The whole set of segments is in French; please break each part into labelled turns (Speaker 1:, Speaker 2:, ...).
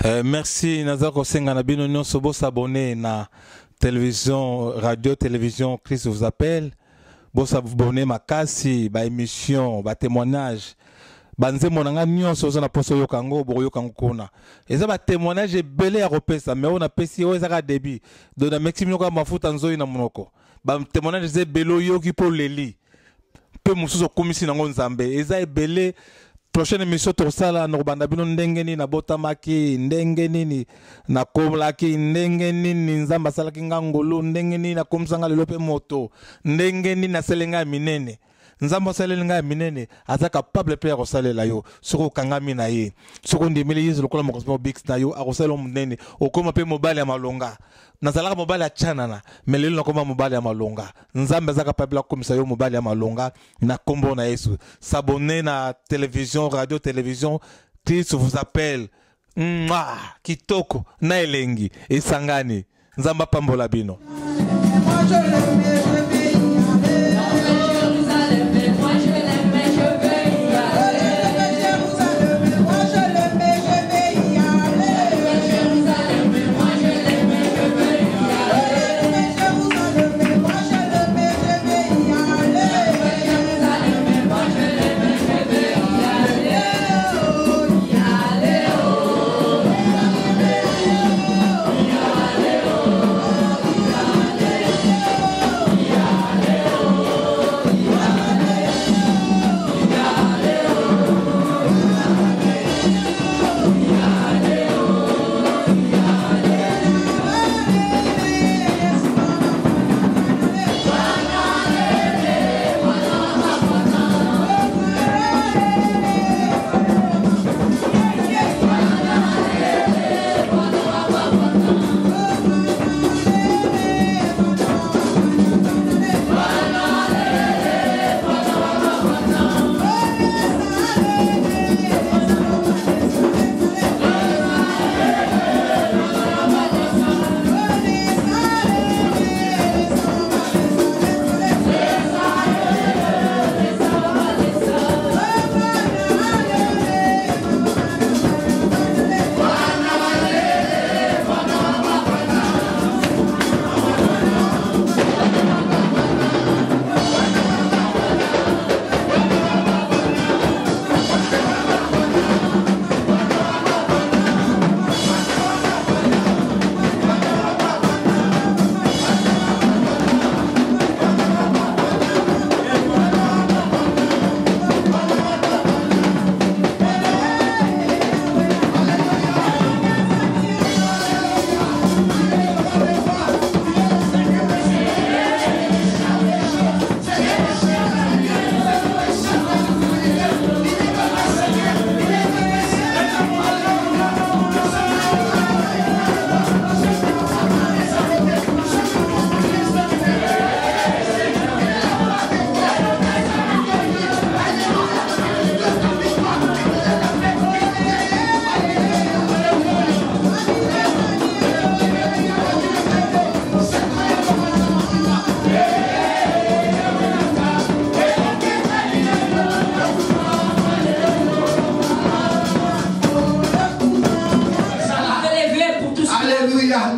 Speaker 1: Merci Nazako Senga na bino nyonso bo s'abonner na télévision, radio, télévision, Christ vous appelle. Bo s'abonner makasi, ba émission, ba témoignage. Banze monanga nyonso zo na poso yokango bo yokango kona. Eza ba témoignage belé à repesa mais on a pesi o ezaka débit. Do na maximum ko mafuta nzoyi na monoko. Ba témoignage ze belo yoki po leli. Pe musuzo komisi nango nzambe. Eza belé. Prochaine émission tosala no banda bino ndenge nini na botamaki ndenge nini na komlaki ndenge nini nzamba salaki ngangolo ndenge nini na komsanga lelo pe moto ndenge nini na selenga minene nzamba selenga minene aza capable pe ya salela yo soko kangami na ye soko ndimeli yezo lokola mokosmo bix na yo akosala munene okoma pe mobile ya malonga nazalaka mobile ya chanana mais lelo nakoma mobile ya malonga nzambe aza capable ya komisa yo mobile ya malonga na kombo na Yesu. S'abonner na télévision, radio, télévision, Christ vous appelle. Kitoko na elengi esangani nzamba pambola bino.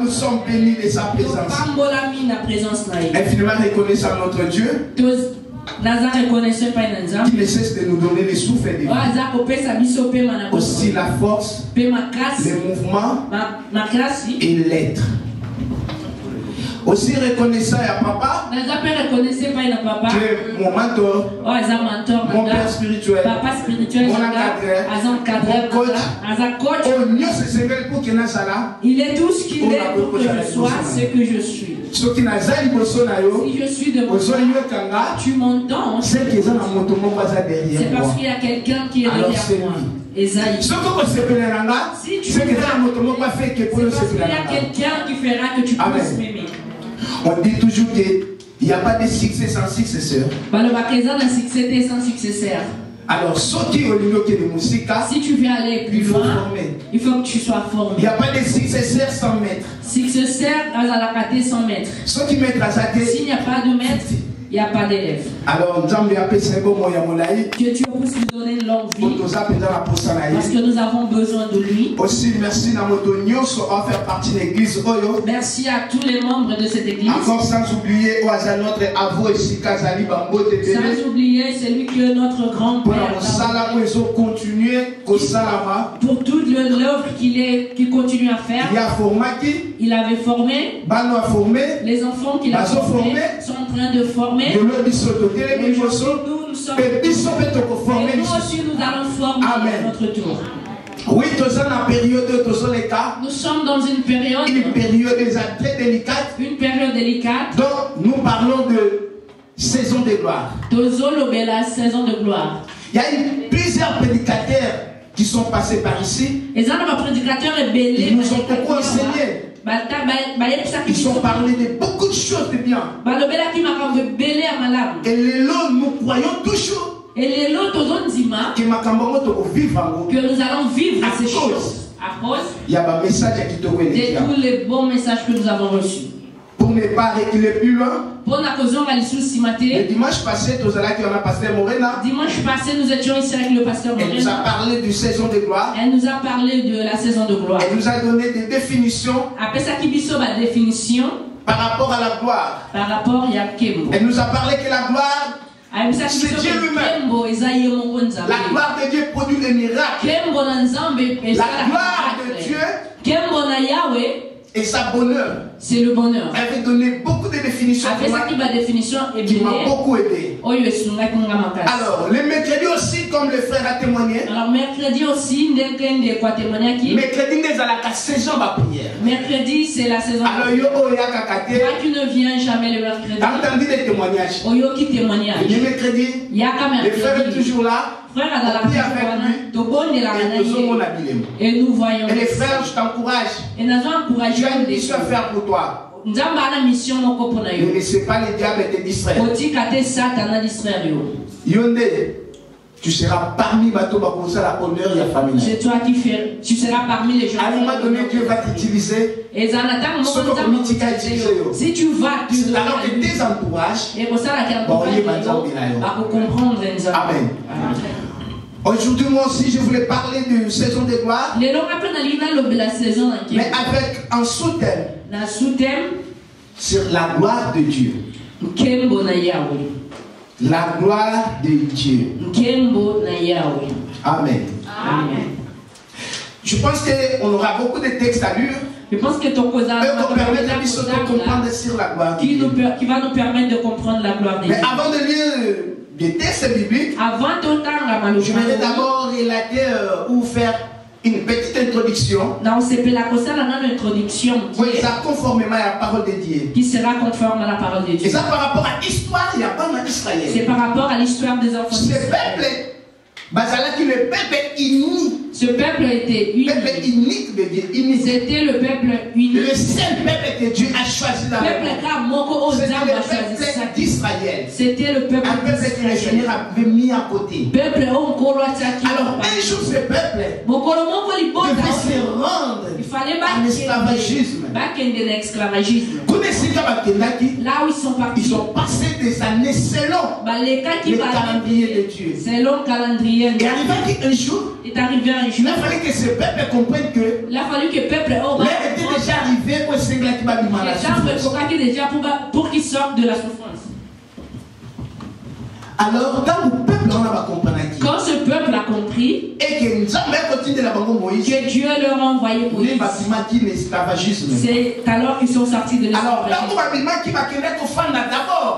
Speaker 2: Nous sommes bénis de sa présence. Infiniment reconnaissant notre Dieu qui ne cesse de nous donner les souffles de vie. Aussi la force, le mouvement et l'être. Aussi reconnaissant à papa, que mon mentor, mon père spirituel, mon encadreur, mon coach,
Speaker 3: il est tout ce qu'il est pour que je sois ce que je suis. Si je suis de mon tu m'entends. C'est parce qu'il y a quelqu'un qui est derrière moi. Esaïe. Si tu c'est parce qu'il y a quelqu'un qui fera que tu puisses m'aimer.
Speaker 2: On dit toujours qu'il n'y a pas de succès sans successeur. Alors, si
Speaker 3: tu veux aller plus loin, il faut que tu sois formé.
Speaker 2: Il n'y a pas de successeur sans maître.
Speaker 3: Successeur sans maître. S'il n'y a pas de maître, il n'y a pas d'élève.
Speaker 2: Alors,
Speaker 3: que Dieu puisse lui donner
Speaker 2: donner une longue vie. Parce que nous avons besoin de lui.
Speaker 3: Aussi, merci à faire partie de l'église.
Speaker 2: Merci à tous les membres de cette église.
Speaker 3: Encore sans oublier notre avou et Sikazali Bambo de
Speaker 2: sans oublier celui qui est notre grand-père. Pour toute l'œuvre qu'il continue à faire. Il avait formé. Les enfants qu'il a formés sont en train de former. Et nous aussi nous allons former à notre tour.
Speaker 3: Oui, nous
Speaker 2: sommes dans une période
Speaker 3: très délicate.
Speaker 2: Une période délicate.
Speaker 3: Donc nous parlons de saison de gloire.
Speaker 2: La saison de gloire.
Speaker 3: Il y a plusieurs prédicateurs qui sont passés par ici.
Speaker 2: Ils nous ont
Speaker 3: beaucoup enseigné. Ils ont parlé de beaucoup de choses de bien. Et là, nous croyons toujours
Speaker 2: que nous allons vivre ces choses à cause
Speaker 3: de
Speaker 2: tous les bons messages que nous avons reçus.
Speaker 3: Pour ne pas reculer plus loin,
Speaker 2: le
Speaker 3: dimanche passé,
Speaker 2: nous étions ici avec le pasteur Morena.
Speaker 3: Elle nous a parlé de saison de gloire.
Speaker 2: Elle nous a parlé de la saison de gloire.
Speaker 3: Elle nous a donné des définitions par rapport à la gloire. Elle nous a parlé que la gloire, c'est Dieu lui-même. La gloire de Dieu produit des miracles. La gloire de Dieu et sa bonheur.
Speaker 2: C'est le bonheur.
Speaker 3: Elle avait donné beaucoup de définitions qui m'a beaucoup aidé. Alors, le mercredi aussi, comme le frère a témoigné.
Speaker 2: Alors, mercredi aussi,
Speaker 3: mercredi, c'est la saison de prière.
Speaker 2: Mercredi, c'est la saison.
Speaker 3: Alors,
Speaker 2: toi qui ne viens jamais le mercredi.
Speaker 3: T'as entendu les témoignages?
Speaker 2: Qui témoignage.
Speaker 3: Le mercredi, le frère est toujours là.
Speaker 2: Frère a et nous voyons.
Speaker 3: Et les frères, je t'encourage.
Speaker 2: Et nous encourageons.
Speaker 3: Tu as une mission à faire pour toi. Ne laissez pas les diables te distraire. Tu seras parmi la honneur et la famille.
Speaker 2: C'est toi qui fais. Tu seras parmi les gens.
Speaker 3: À un moment donné, Dieu va t'utiliser. Si tu vas, alors que tes entourages
Speaker 2: comprendre.
Speaker 3: Amen. Aujourd'hui, moi aussi, je voulais parler de saison de gloire. Mais avec un sous-thème. Sur la gloire de Dieu. La gloire de Dieu. Amen.
Speaker 2: Amen.
Speaker 3: Je pense qu'on aura beaucoup de textes à lire.
Speaker 2: Je pense que ton cousin
Speaker 3: va
Speaker 2: nous permettre de comprendre la gloire de Dieu.
Speaker 3: Mais avant de lire des textes bibliques, je vais d'abord relater ou faire une petite introduction. Oui, ça conformément à la parole de Dieu.
Speaker 2: Qui sera conforme à la parole de Dieu.
Speaker 3: Et ça par rapport à l'histoire, il n'y a pas d'Israël.
Speaker 2: C'est par rapport à l'histoire des enfants
Speaker 3: d'Israël. Ce peuple, le peuple uni.
Speaker 2: Ce peuple était uni.
Speaker 3: Unique de Dieu.
Speaker 2: C'était le peuple uni.
Speaker 3: Le seul peuple que Dieu a choisi dans le monde. C'était le peuple d'Israël.
Speaker 2: C'était le peuple
Speaker 3: que le Seigneur avait mis à côté. Alors un jour ce peuple devait se rendre à l'esclavagisme.
Speaker 2: Là où ils sont partis.
Speaker 3: Ils ont passé des années selon le calendrier de Dieu.
Speaker 2: Selon le calendrier.
Speaker 3: Et arrivé un jour,
Speaker 2: il est arrivé un jour.
Speaker 3: Il a fallu que ce peuple comprenne que
Speaker 2: l'heure était
Speaker 3: déjà arrivé au Seigneur qui va lui demander
Speaker 2: pour qu'il sorte de la souffrance.
Speaker 3: Alors, quand le peuple a compris,
Speaker 2: quand ce peuple a compris,
Speaker 3: et que
Speaker 2: Dieu leur a envoyé Moïse, c'est alors qu'ils sont sortis de l'esclavage.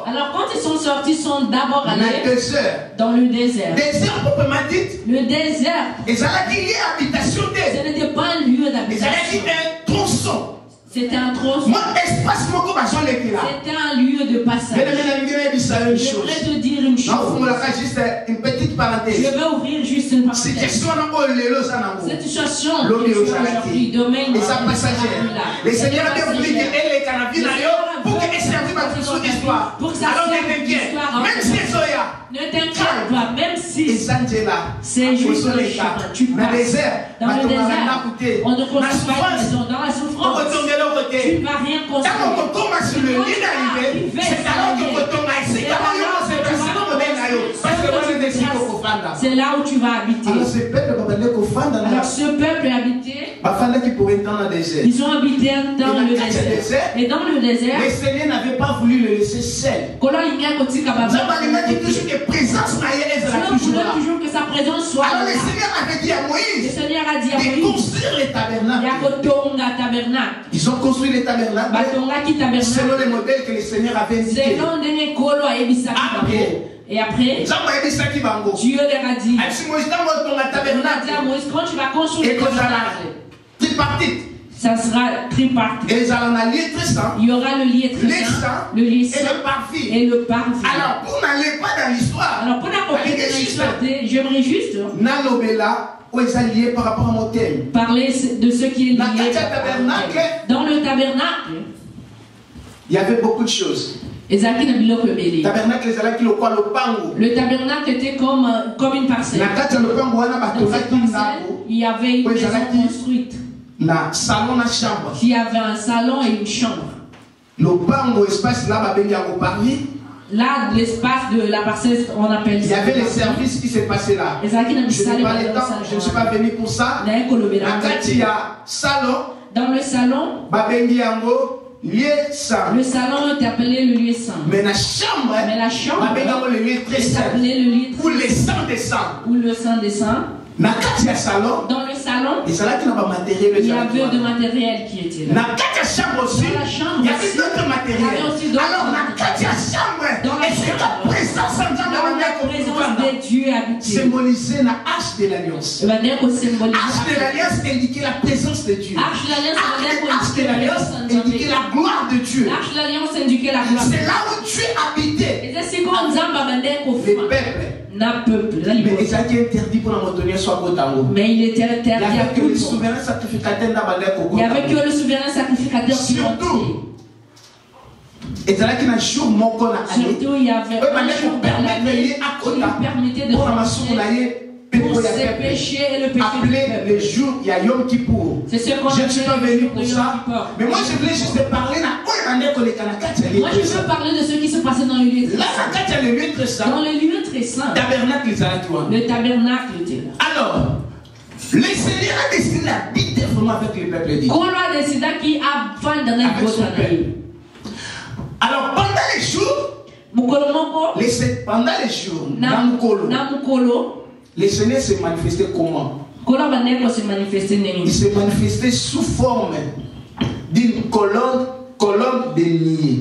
Speaker 2: Alors, quand ils sont sortis, ils sont d'abord allés dans le désert. Le désert, ce n'était pas un lieu d'habitation. C'était un tronçon. C'était un lieu de passage. Je voudrais te dire une chose.
Speaker 3: Une petite parenthèse.
Speaker 2: Je vais ouvrir juste une parenthèse. Cette situation aujourd'hui, demain,
Speaker 3: et sa passagère. Le Seigneur a bien voulu qu'elle est canavine pour qu'elle serve ma histoire. Alors ne t'inquiète. Même si Zoya.
Speaker 2: Ne t'inquiète pas, même si
Speaker 3: c'est juste le cas.
Speaker 2: Tu passes dans le désert. On ne construit pas une maison. Dans la souffrance, tu ne vas rien construire.
Speaker 3: C'est alors que tu vas essayer. Parce que moi je décide qu'on va
Speaker 2: c'est là où tu vas habiter. Alors ce peuple habitait. Ils ont habité dans le désert. Et dans le désert,
Speaker 3: le Seigneur n'avait pas voulu le laisser seul.
Speaker 2: Toujours que sa présence soit là.
Speaker 3: Alors le Seigneur avait dit à Moïse
Speaker 2: de
Speaker 3: construire les tabernacles. Ils ont construit les tabernacles selon les modèles que le Seigneur avait indiqués.
Speaker 2: Et après, Dieu leur a dit, quand tu vas construire le tabernacle, ça sera tripartite. Il y aura le lieu très saint, le lieu saint et le parvis.
Speaker 3: Alors, pour n'aller pas dans l'histoire,
Speaker 2: j'aimerais juste
Speaker 3: par rapport à mon thème.
Speaker 2: Parler de ce qui est lié dans le tabernacle.
Speaker 3: Il y avait beaucoup de choses.
Speaker 2: Le tabernacle était comme une parcelle. Dans cette parcelle, il y avait une maison construite. Il y avait un salon et une chambre. Là, l'espace de la parcelle, on appelle ça.
Speaker 3: Il y avait les services qui se passaient là. Je n'ai pas le temps, je ne suis pas venu pour ça.
Speaker 2: Dans le salon, le salon est appelé le lieu saint.
Speaker 3: Mais la chambre est appelée le lieu très saint. Où le sang descend.
Speaker 2: Où le sang descend. Dans le salon, il y avait de matériel qui était là.
Speaker 3: Dans la chambre aussi, il y avait d'autres matériels. Alors, dans la chambre, est-ce que la présence
Speaker 2: de Dieu habitait?
Speaker 3: Symbolisait la hache de l'alliance. Hache de l'alliance indiquait la présence de Dieu. Hache de l'alliance indiquait la gloire de Dieu. C'est là où Dieu habitait. Les peuples. Mais il était interdit pour la montagne soit Gotango.
Speaker 2: Mais il était interdit à tout le monde. Il n'y avait que le souverain sacrificateur qui montait. Surtout, il y avait un jour qui permettait de pour ses péchés et le péché
Speaker 3: appelé le jour il y a Yom Kippour.
Speaker 2: C'est ce qu'on
Speaker 3: je ne suis pas venu pour ça. Mais moi je voulais juste parler
Speaker 2: moi je veux parler de ce qui se passait dans le lieu très saint. Dans le lieu très saint. Le tabernacle était là.
Speaker 3: Alors, le Seigneur a décidé d'habiter vraiment avec le peuple de Dieu. Alors pendant les jours, le Seigneur s'est manifesté comment? Il s'est manifesté sous forme d'une colonne de nuée.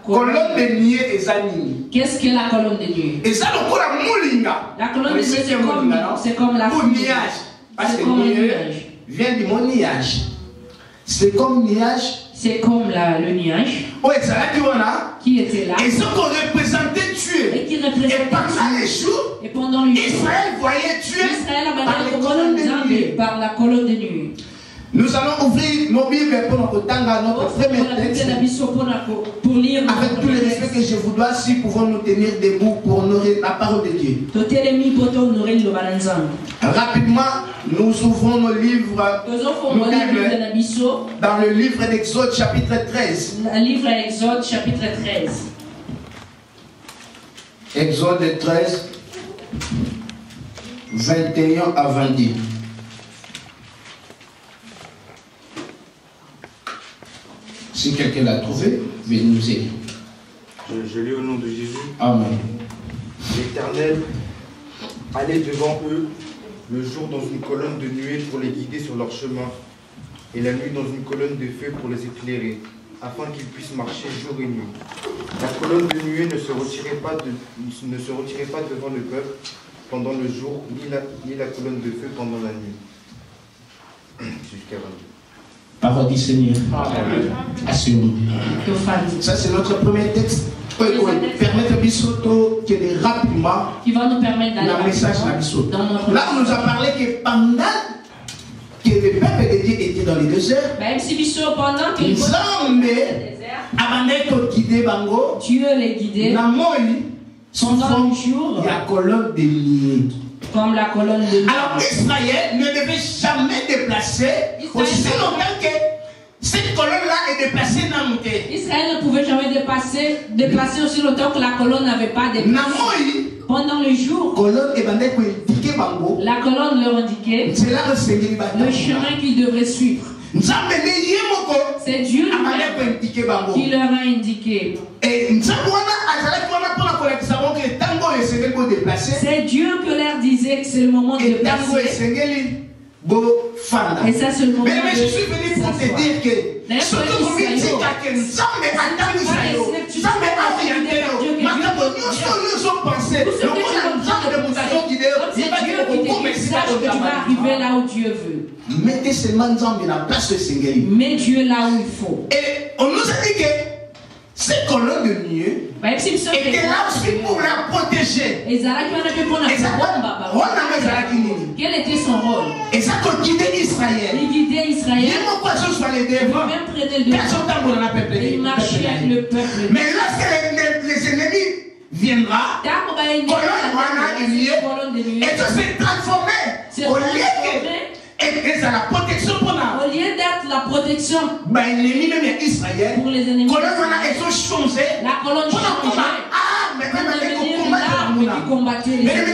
Speaker 3: Colonne de nuée et zanini.
Speaker 2: Qu'est-ce que la colonne de nuée? La colonne de nuée c'est comme la
Speaker 3: nuage. Parce que nuage vient du mot nuage. C'est comme nuage.
Speaker 2: C'est comme le nuage qui était là
Speaker 3: et ce qu'on représentait Dieu.
Speaker 2: Et qui représentait
Speaker 3: et pendant les jours, Israël voyait Dieu
Speaker 2: par la colonne de nuée.
Speaker 3: Nous allons ouvrir nos Bibles pour notre premier texte. Avec tout le respect que je vous dois, si nous pouvons nous tenir debout pour honorer la parole de Dieu. Rapidement, nous ouvrons nos livres dans le livre d'Exode chapitre 13. Exode 13, 21 à 22. Si quelqu'un l'a trouvé, veuillez nous aider.
Speaker 4: Je lis au nom de Jésus.
Speaker 3: Amen.
Speaker 4: L'Éternel allait devant eux le jour dans une colonne de nuée pour les guider sur leur chemin, et la nuit dans une colonne de feu pour les éclairer, afin qu'ils puissent marcher jour et nuit. La colonne de nuée ne se retirait pas devant le peuple pendant le jour, ni la colonne de feu pendant la nuit. Jusqu'à 22.
Speaker 3: Parole du Seigneur. Assume. Ça, c'est notre premier texte. Qui va nous permettre d'aller dans message. Là, on nous a parlé que pendant que le peuple de Dieu était dans le désert,
Speaker 2: pendant que Dieu les guidait. Pendant le jour,
Speaker 3: il y a colonne de nuée.
Speaker 2: Comme la colonne de nuée.
Speaker 3: Alors Israël ne devait jamais déplacer aussi longtemps que cette colonne-là est déplacée dans le
Speaker 2: Israël ne pouvait jamais déplacer aussi longtemps que la colonne n'avait pas déplacé. Pendant le jour, la colonne leur indiquait le chemin qu'ils devraient suivre. C'est Dieu qui leur a indiqué. C'est Dieu qui leur disait que c'est le moment de déplacer. Et ça, c'est le moment de
Speaker 3: mais je suis venu pour te dire que ce que vous me dites, c'est que
Speaker 2: tu vas arriver là où Dieu veut.
Speaker 3: Mettez seulement Nzambe la place de Sengeli.
Speaker 2: Mets Dieu là où il faut.
Speaker 3: Et on nous a dit que cette colonne de nuée était là aussi pour la protéger.
Speaker 2: Quel était son rôle?
Speaker 3: Et ça guidait Israël.
Speaker 2: Il guidait Israël.
Speaker 3: Il marchait avec le peuple. Mais lorsque les ennemis viendront, et ça s'est transformé. Au lieu que la protection pour
Speaker 2: au lieu d'être la protection
Speaker 3: pour
Speaker 2: les ennemis,
Speaker 3: la colonne
Speaker 2: changeait. Qui combattait les ennemis.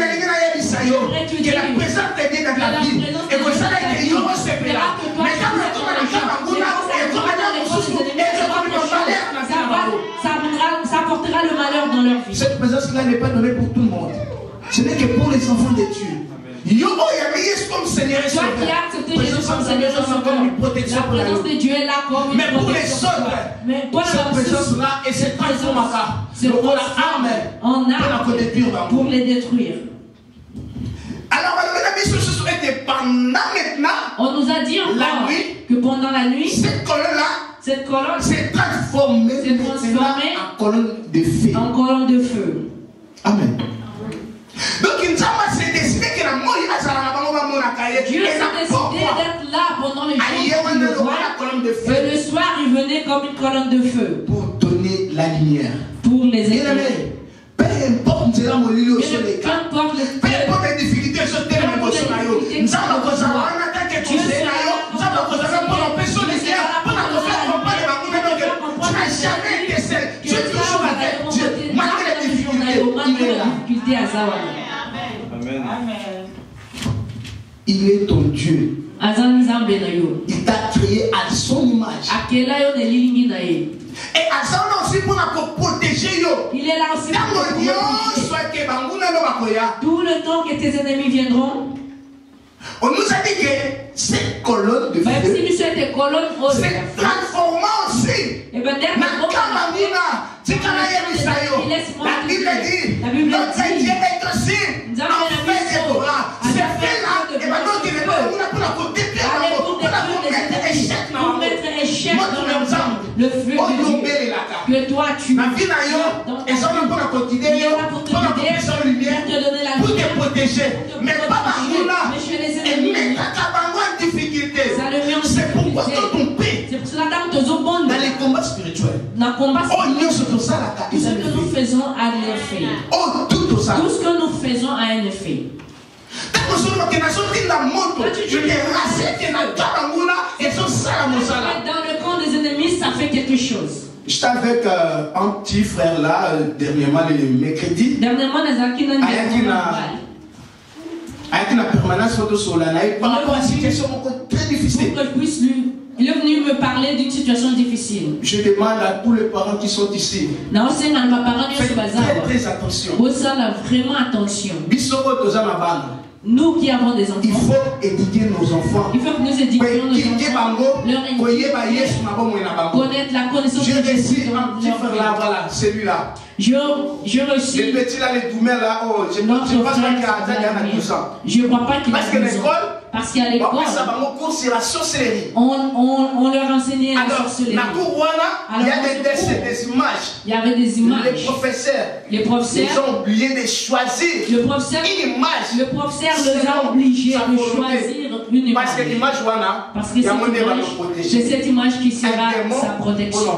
Speaker 3: Que la présence de Dieu dans ta vie et que ça ait été
Speaker 2: ça apportera le malheur dans leur vie.
Speaker 3: Cette présence-là n'est pas donnée pour tout le monde. Ce n'est que pour les enfants de Dieu. Comme Seigneur et Sauveur.
Speaker 2: Toi qui as accepté Jésus comme Seigneur et Sauveur, la présence de Dieu est là comme une
Speaker 3: protection. Mais pour les autres, cette présence-là et cette transformation,
Speaker 2: c'est pour la arme pour les détruire.
Speaker 3: Alors,
Speaker 2: on nous a dit encore que pendant la nuit, cette colonne
Speaker 3: s'est transformée en colonne de feu.
Speaker 2: En colonne de feu.
Speaker 3: Amen. Donc, Dieu s'est décidé d'être
Speaker 2: là pendant le jour. Et le soir, il venait comme une colonne de feu.
Speaker 3: Pour donner la lumière.
Speaker 2: Pour les éclairer.
Speaker 3: Peu importe les difficultés, il est ton Dieu. Il t'a créé à son image. Et à ça aussi pour protéger.
Speaker 2: Il est là aussi pour protéger. Tout le temps que tes ennemis viendront.
Speaker 3: On nous a dit que cette colonne de feu s'est transformée aussi. La Bible dit notre Dieu est aussi en fait de Torah. C'est fait là et maintenant qu'il est pour mettre échec dans
Speaker 2: le feu de Dieu que toi tu
Speaker 3: pour te donner la pour te protéger. Mais pas là et mettre ta difficulté. C'est pourquoi ton paix dans les combats spirituels.
Speaker 2: Tout ce que nous faisons a un effet. Tout ce que nous faisons a un effet. Dans le camp des ennemis, ça fait quelque chose.
Speaker 3: J'étais avec un petit frère là, dernièrement le mercredi.
Speaker 2: Dernièrement,
Speaker 3: avec la permanence photo sur la naïve par rapport à une situation très difficile.
Speaker 2: Il est venu me parler d'une situation difficile.
Speaker 3: Je demande à tous les parents qui sont ici. Faites très attention.
Speaker 2: Vraiment attention.
Speaker 3: Nous qui avons des enfants, il faut éduquer nos enfants.
Speaker 2: Il faut que nous éduquions nos enfants. Connaître la connaissance de
Speaker 3: Dieu. Un petit frère là, voilà, celui-là.
Speaker 2: Je reçus.
Speaker 3: Les petits là, les doumets là, oh, je ne pense pas qu'il a 12 ans.
Speaker 2: Je ne crois pas qu'il a 12 ans.
Speaker 3: Parce que l'école,
Speaker 2: parce qu'à l'école,
Speaker 3: c'est la sorcellerie.
Speaker 2: On leur enseignait la sorcellerie.
Speaker 3: Il y a des images.
Speaker 2: Il y avait des images.
Speaker 3: Les professeurs, ils ont oublié de choisir une image.
Speaker 2: Le professeur les a obligés de choisir une image. Parce que c'est cette image qui sera sa protection.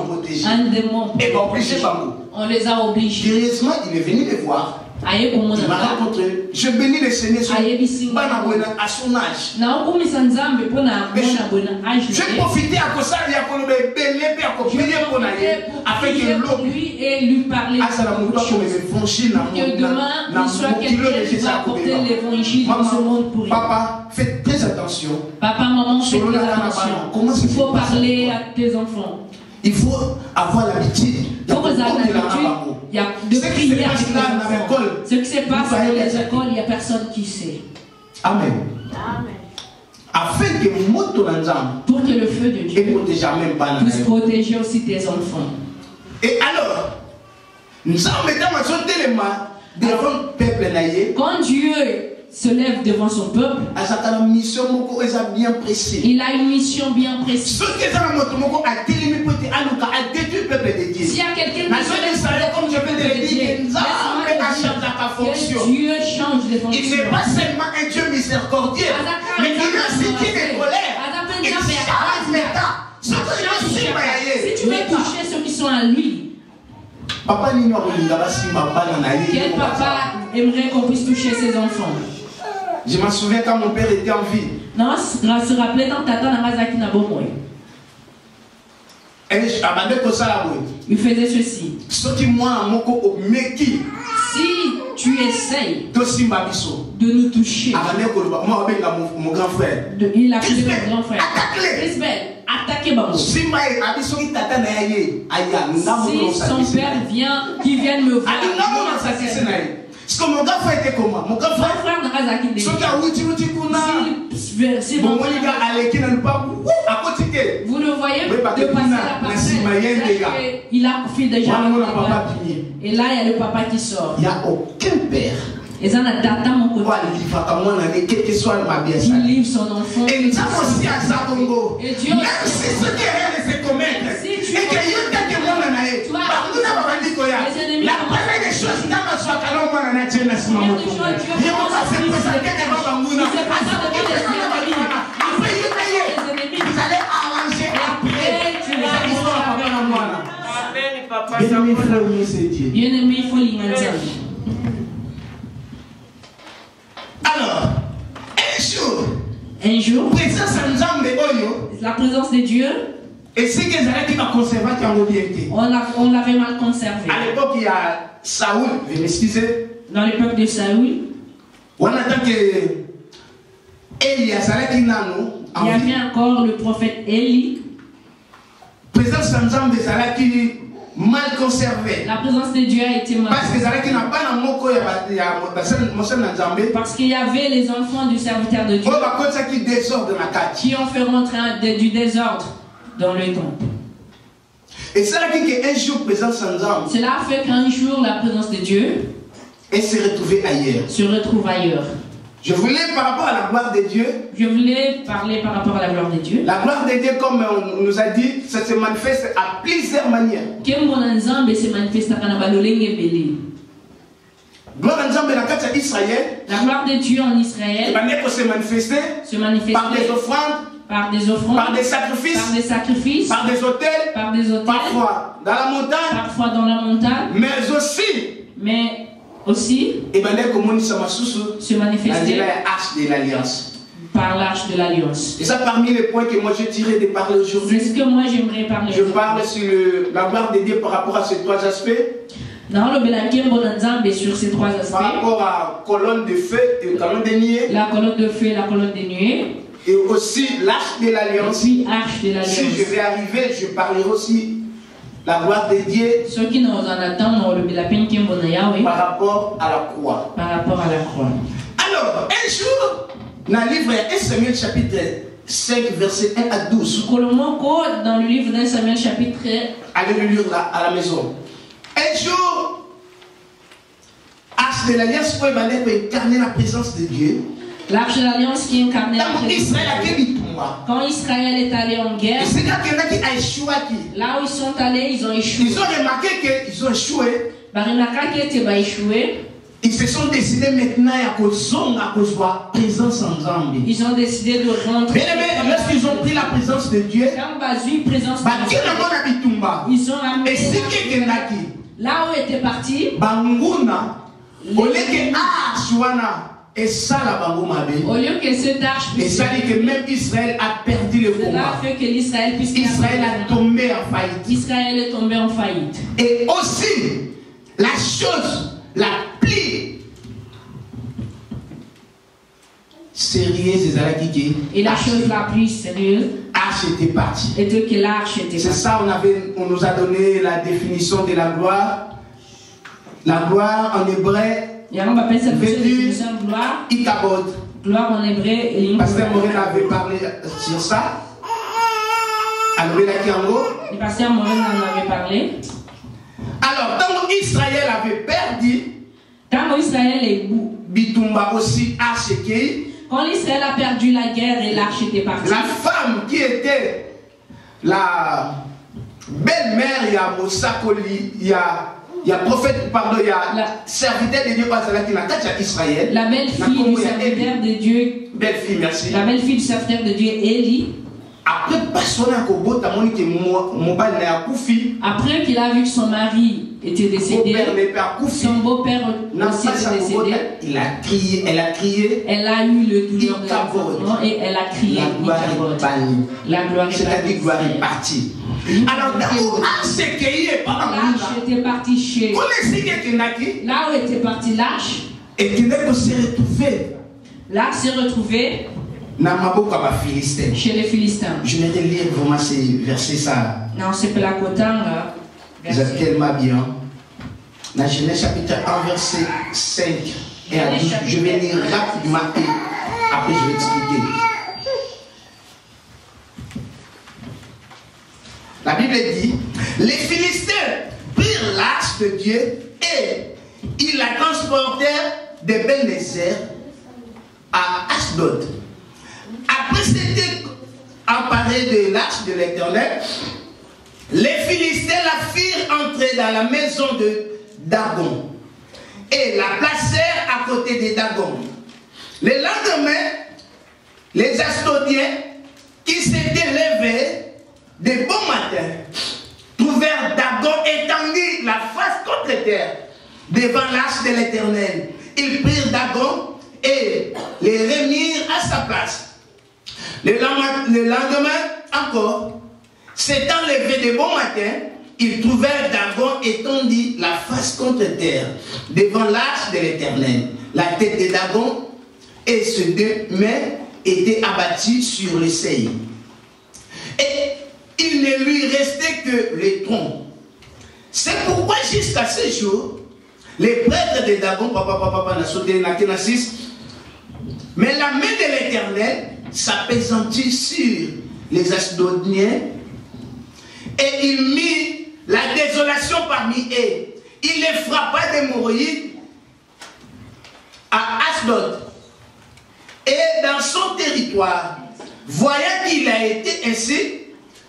Speaker 2: Un démon.
Speaker 3: Et obligé.
Speaker 2: On les a obligés.
Speaker 3: Curieusement, il est venu les voir. Il m'a rencontré. Je bénis le Seigneur à son âge. Je vais profiter à cause afin que l'homme
Speaker 2: et lui parler que demain il soit quelqu'un qui va apporter l'évangile dans ce monde pour lui.
Speaker 3: Papa, faites très attention.
Speaker 2: Papa, maman, faites très attention. Il faut parler à tes enfants.
Speaker 3: Il faut avoir l'habitude de
Speaker 2: prier avec les enfants. Ce qui se passe dans les écoles, il n'y a personne qui sait.
Speaker 3: Amen. Afin que
Speaker 2: pour que le feu de Dieu puisse protéger aussi tes enfants.
Speaker 3: Et alors, nous sommes devant le peuple.
Speaker 2: Quand Dieu se lève devant son peuple, il a une mission bien précise. S'il y a quelqu'un qui se lève comme je peux te le dire, Dieu change les fonctions.
Speaker 3: Il n'est pas seulement un Dieu miséricordieux, mais il a un cité de colère. Il change l'état.
Speaker 2: Si tu veux toucher ceux qui sont à lui, quel papa aimerait qu'on puisse toucher ses enfants?
Speaker 3: Je m'en souviens quand mon père était en vie.
Speaker 2: Non, se rappeler dans Tata Namazaki Nabomoy. Il faisait ceci. Si tu essayes de nous toucher,
Speaker 3: mon grand frère,
Speaker 2: il a appelé mon grand frère. Attaquez Bambo. Si son père vient, qu'il vienne me voir.
Speaker 3: Parce que mon grand frère était comment? Mon grand frère
Speaker 2: Narazaki. Vous le voyez de passer la parcelle. Il a fait déjà. Et là, il y a le papa qui sort.
Speaker 3: Il n'y a aucun père.
Speaker 2: Et ça n'a data mon côté. Il livre son enfant.
Speaker 3: Et Dieu aussi à Zabongo. Même si ce qui est se commettre, et que tu la première des choses,
Speaker 2: bien-aimé, il faut l'imaginer.
Speaker 3: Alors, un jour,
Speaker 2: la présence de Dieu,
Speaker 3: et c'est que
Speaker 2: on l'avait mal conservé.
Speaker 3: À l'époque, il y a Saoul, je m'excuse.
Speaker 2: Dans l'époque de Saoul,
Speaker 3: on attend que il y
Speaker 2: avait encore le prophète Élie.
Speaker 3: Présence mal conservé.
Speaker 2: La présence de Dieu a été mal
Speaker 3: conservée.
Speaker 2: Parce qu'il y avait les enfants du serviteur de Dieu qui ont fait rentrer du désordre dans le temple.
Speaker 3: Et cela
Speaker 2: fait qu'un jour la présence de Dieu se retrouve ailleurs.
Speaker 3: Je voulais par rapport à la gloire de Dieu.
Speaker 2: Je voulais parler par rapport à la gloire de Dieu.
Speaker 3: La gloire de Dieu, comme on nous a dit, ça se manifeste à plusieurs manières.
Speaker 2: Gloire de Dieu La gloire de Dieu en Israël
Speaker 3: se manifester par des offrandes, par des sacrifices, par des autels, parfois
Speaker 2: dans la montagne, mais aussi se manifester par l'arche de l'alliance.
Speaker 3: Et ça, parmi les points que moi j'ai tiré de parler aujourd'hui,
Speaker 2: c'est ce que moi j'aimerais parler.
Speaker 3: Je parle sur la gloire de Dieu par rapport à ces trois aspects.
Speaker 2: Sur ces trois aspects.
Speaker 3: Par rapport à colonne de feu et colonne de nuée.
Speaker 2: La colonne de feu et la colonne de nuée.
Speaker 3: Et aussi l'arche de l'alliance.
Speaker 2: Si
Speaker 3: je vais arriver, je parlerai aussi la gloire de Dieu.
Speaker 2: Ceux qui nous en attendent,
Speaker 3: par rapport à la croix. Alors, un jour, dans le livre 1 Samuel chapitre 5, verset 1 à 12.
Speaker 2: Dans le livre d'1 Samuel chapitre 1.
Speaker 3: Allez le lire là, à la maison. Un jour, l'arche de l'alliance pour incarner la présence de Dieu.
Speaker 2: L'arche de l'alliance qui incarnait la présence de Dieu. Quand Israël est allé en guerre, là où ils sont allés, ils ont échoué.
Speaker 3: Ils ont remarqué qu'ils ont échoué. Ils se sont décidés maintenant à cause de la présence ensemble.
Speaker 2: Ils ont décidé de rentrer.
Speaker 3: Mais lorsqu'ils ont pris la présence de Dieu,
Speaker 2: ils ont amené là où était parti
Speaker 3: Au lieu que cette arche puisse. Et ça dit que même Israël a perdu le combat. Cela fait que Israël est tombé en faillite. Israël est tombé en faillite. Et aussi, la chose la plus sérieuse, et la chose la plus sérieuse, l'arche était partie. Était que l'arche était partie. C'est ça, on nous a donné la définition de la gloire. La gloire en hébreu, vêtue, ikabod. Gloire en hébreu. Pasteur Morin avait parlé sur ça. Le pasteur Morin en avait parlé. Alors, quand Israël avait perdu, quand Israël est bitumba aussi archekei. Quand Israël a perdu la guerre et l'arche était partie. La femme qui était la belle-mère, il y a Mosakoli, il y a prophète, pardon, il y a la serviteur de Dieu qui n'a qu'à Israël. La belle-fille du serviteur de Dieu. Belle-fille, merci. La belle-fille du serviteur de Dieu, Élie. Après qu'il a vu que son mari était décédé, son beau-père aussi était décédé, elle a crié, elle a eu le douleur de l'enfant et elle a crié, la gloire est partie. Alors, l'arche était partie chez, là où était partie l'arche, l'arche s'est retrouvée chez les Philistins. Je vais te lire vraiment ces versets ça. Non, c'est pas la cotanga. Vous êtes tellement bien. Dans Genèse chapitre 1, verset 5 et à 12. Je vais lire rapidement et après je vais expliquer. La Bible dit, les Philistins prirent l'arche de Dieu et ils la transportèrent de Ben-Nézer à Ashdod. Après s'être emparés de l'arche de l'Éternel, les Philistins la firent entrer dans la maison de Dagon et la placèrent à côté de Dagon. Le lendemain, les Ashdodiens qui s'étaient levés de bon matin trouvèrent Dagon étendu la face contre terre devant l'arche de l'Éternel. Ils prirent Dagon et les remirent à sa place. Le lendemain encore, s'étant levé de bon matin, ils trouvèrent Dagon étendu la face contre terre devant l'arche de l'Éternel. La tête de Dagon et ses deux mains étaient abattues sur le seuil. Et il ne lui restait que les troncs. C'est pourquoi jusqu'à ce jour, les prêtres de Dagon, mais la main de l'Éternel s'appesantit sur les Ashdodiens et il mit la désolation parmi eux. Il les frappa d'hémorroïdes à Ashdod et dans son territoire. Voyant qu'il a été ainsi,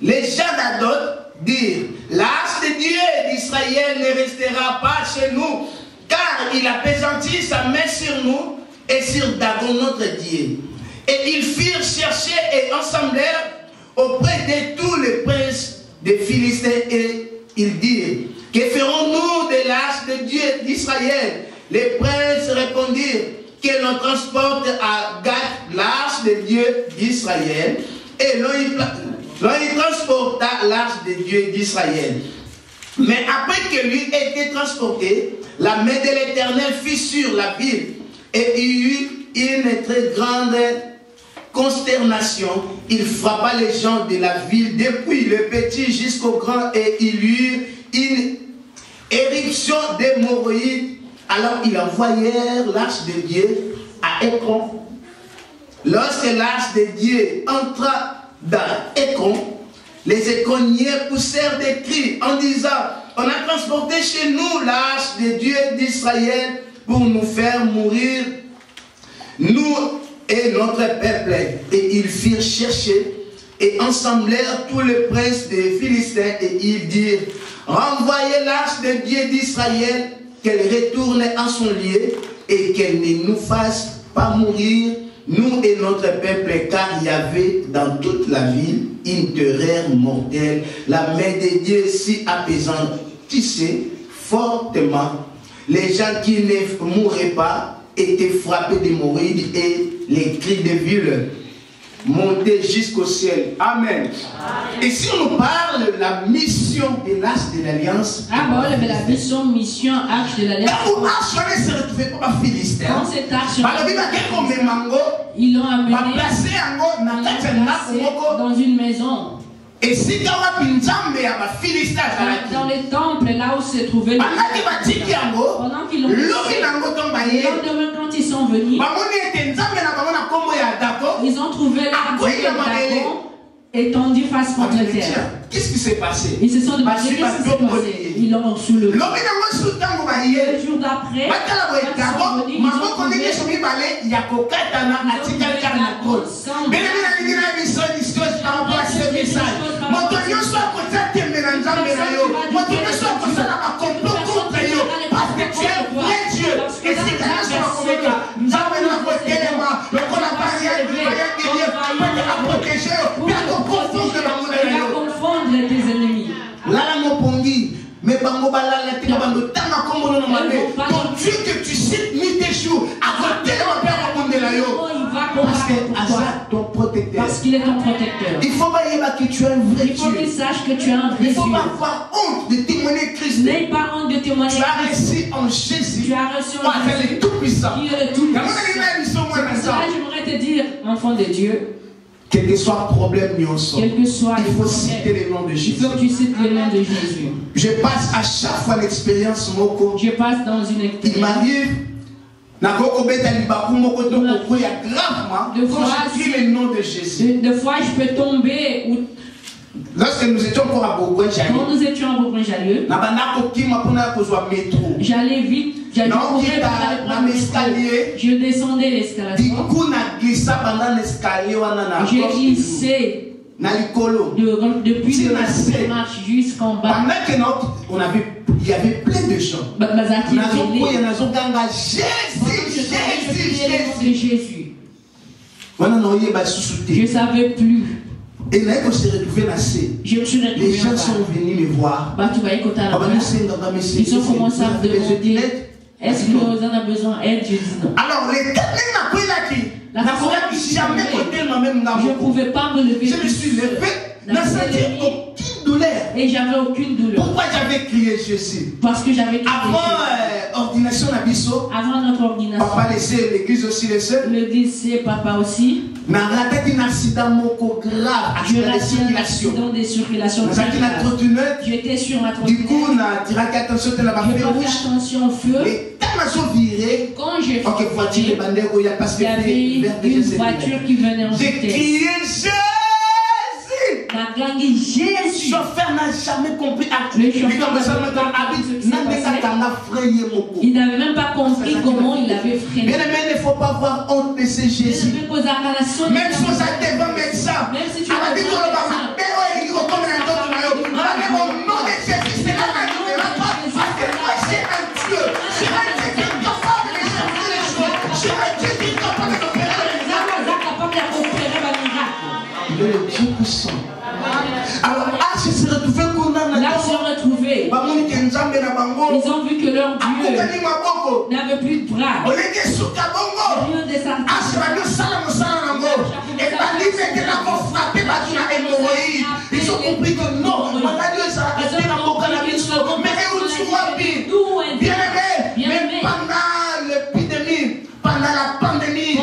Speaker 3: les gens d'Ashdod dirent, l'arche de Dieu d'Israël ne restera pas chez nous, car il a appesanti sa main sur nous et sur Dagon notre Dieu. Et ils firent chercher et assemblèrent auprès de tous les princes des Philistins et ils dirent, que ferons-nous de l'arche de Dieu d'Israël? Les princes répondirent, que l'on transporte à Gath l'arche de Dieu d'Israël. Et l'on y transporta l'arche de Dieu d'Israël. Mais après que lui ait été transporté, la main de l'Éternel fut sur la ville et il y eut une très grande consternation. Il frappa les gens de la ville depuis le petit jusqu'au grand et il y eut une éruption d'hémorroïdes. Alors ils envoyèrent l'arche de Dieu à Écron. Lorsque l'arche de Dieu entra dans Écron, les Écroniens poussèrent des cris en disant, on a transporté chez nous l'arche de Dieu d'Israël pour nous faire mourir, nous et notre peuple. Et ils firent chercher et assemblèrent tous les princes des Philistins et ils dirent, renvoyez l'arche de Dieu d'Israël, qu'elle retourne en son lieu et qu'elle ne nous fasse pas mourir, nous et notre peuple, car il y avait dans toute la ville une terreur mortelle. La main de Dieu s'y apaisantissait fortement. les gens qui ne mourraient pas étaient frappés d'hémorroïdes et les cris de viol montaient jusqu'au ciel. Amen. Et si on nous parle de la mission de l'Arche de l'Alliance,
Speaker 2: la mission Arche de l'Alliance. Quand cette arche ils l'ont amené dans une maison.
Speaker 3: Et si dans
Speaker 2: les temples, là où se trouvait le pendant qu'ils l'ont quand ils sont venus, ils ont trouvé la étendu face contre terre.
Speaker 3: Qu'est-ce qui s'est passé?
Speaker 2: Ils se sont demandé qu'est-ce qui s'est passé. Ils l'ont soulevé. Le jour d'après, ils ont trouvé tes ennemis.
Speaker 3: Mais ton Dieu que tu cites nuit et jour, à côté de mon père, ton protecteur.
Speaker 2: Parce qu'il est ton protecteur.
Speaker 3: Il faut que tu as un vrai Dieu.
Speaker 2: Il faut qu'il sache que tu as un vrai Dieu.
Speaker 3: Il ne faut pas avoir honte de témoigner Christ.
Speaker 2: N'aie pas honte de témoigner
Speaker 3: Christ. Tu as reçu en Jésus.
Speaker 2: Tu as reçu en Jésus.
Speaker 3: Qui est le Tout-Puissant.
Speaker 2: Qui est le Tout-Puissant. C'est ça, j'aimerais te dire, enfant de Dieu.
Speaker 3: Quel que soit le problème,
Speaker 2: il faut
Speaker 3: citer le nom de Jésus.
Speaker 2: Il faut que tu cites le nom de Jésus.
Speaker 3: Je passe à chaque fois l'expérience.
Speaker 2: Je passe dans une expérience.
Speaker 3: Il m'arrive. Le nom de Jésus.
Speaker 2: Deux fois, je peux tomber.
Speaker 3: Lorsque nous étions encore à Bourgoin-Jallieu,
Speaker 2: quand nous étions à Bourgoin-Jallieu, j'allais vite, j'allais courir par l'escalier. Je descendais l'escalator. J'ai glissé depuis la marche jusqu'en bas.
Speaker 3: Il y avait plein de gens.
Speaker 2: Jésus. Je ne savais plus.
Speaker 3: Et là, quand je me suis retrouvé, les gens sont venus me voir.
Speaker 2: Ils ont commencé à me demander est-ce que nous en avons besoin d'aide? Je dis non.
Speaker 3: Alors, les je
Speaker 2: ne pouvais pas me lever.
Speaker 3: Je me suis levé, n'a senti aucune douleur.
Speaker 2: Et j'avais aucune douleur.
Speaker 3: Pourquoi j'avais crié Jésus?
Speaker 2: Parce que j'avais crié
Speaker 3: avant ordination d'Abisso.
Speaker 2: Avant notre ordination.
Speaker 3: Papa laissait l'église aussi les seuls.
Speaker 2: L'église c'est papa aussi.
Speaker 3: J'ai raté un accident
Speaker 2: de circulation. J'étais sur ma trottinette.
Speaker 3: Du coup, on a tiré attention de la
Speaker 2: fait attention au feu.
Speaker 3: Et quand j'ai fait, il
Speaker 2: y avait une voiture qui venait en
Speaker 3: vitesse. J'ai crié Jésus.
Speaker 2: Jésus.
Speaker 3: Le chauffeur n'a jamais compris.
Speaker 2: Il n'avait même pas compris comment il avait freiné.
Speaker 3: Bien aimé, il ne faut pas avoir honte de ce Jésus. Même si vous êtes devant médecin,
Speaker 2: même si tu as dit
Speaker 3: Dieu puissant. Alors, je se retrouvais
Speaker 2: là où se retrouvaient. Ils ont vu que leur Dieu n'avait plus de bras.
Speaker 3: Ils ont compris que non, bien aimé, pendant l'épidémie, pendant la pandémie,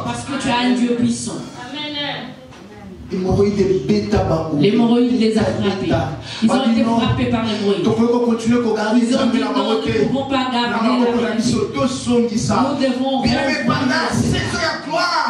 Speaker 2: parce que tu as un Dieu puissant.
Speaker 3: L'hémorroïde
Speaker 2: les a frappés. Ils ont été frappés par l'hémorroïde. Ils ont dit non, nous ne pouvons pas garder la vie. Nous devons
Speaker 3: pendant la saison de gloire,